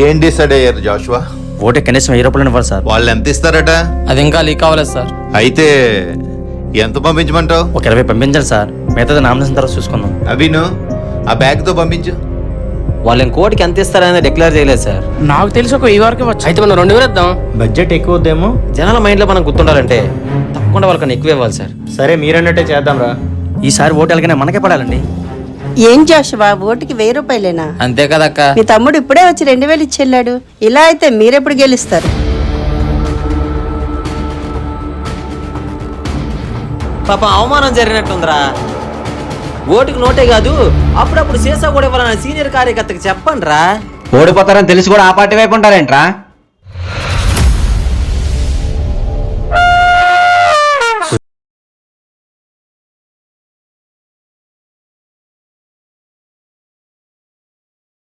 ఏం డిసైడ్ అయ్యారు జాషువా? ఓటే కనీసం 1000 రూపాయలు ఇవ్వాలి సార్. వాళ్ళు ఎంత ఇస్తారట? అది ఇంకా లీక్ అవ్వలేదు సార్. అయితే ఎంత పంపించమంటావు? ఒక 20 పంపించండి సార్, మిగతాది నామినేషన్ తర్వాత చూసుకుందాం. అభిను, ఆ బ్యాగ్తో పంపించు. వాళ్ళు ఇంకోటికి ఎంత ఇస్తారని డిక్లేర్ చేయలేదు సార్. నాకు తెలిసి ఒక 1000 వరకే వచ్చు. అయితే మనం 2000 ఇద్దాం. బడ్జెట్ ఎక్కువ వద్దేమో. జనాల మైండ్లో మనం గుర్తుండాలంటే తప్పకుండా వాళ్ళకన్నా ఎక్కువ ఇవ్వాలి సార్. సరే మీరన్నట్టే చేద్దాం రా. ఈసారి ఓటు ఎలాగైనా మనకే పడాలండి. ఏం జాషువా, ఓటుకి 1000 రూపాయలేనా? అంతే కదక్క. మీ తమ్ముడు ఇప్పుడే వచ్చి 2000 ఇచ్చెళ్ళాడు. ఇలా అయితే మీరెప్పుడు గెలుస్తారు? పాప అవమానం జరిగినట్టుందిరా. ఓటుకు నోటే కాదు, అప్పుడప్పుడు సీసా కూడా ఇవ్వాలన్న సీనియర్ కార్యకర్తకి చెప్పండి రా. ఓడిపోతారని తెలిసి కూడా ఆ పార్టీ వైపు ఉంటారేంట్రా?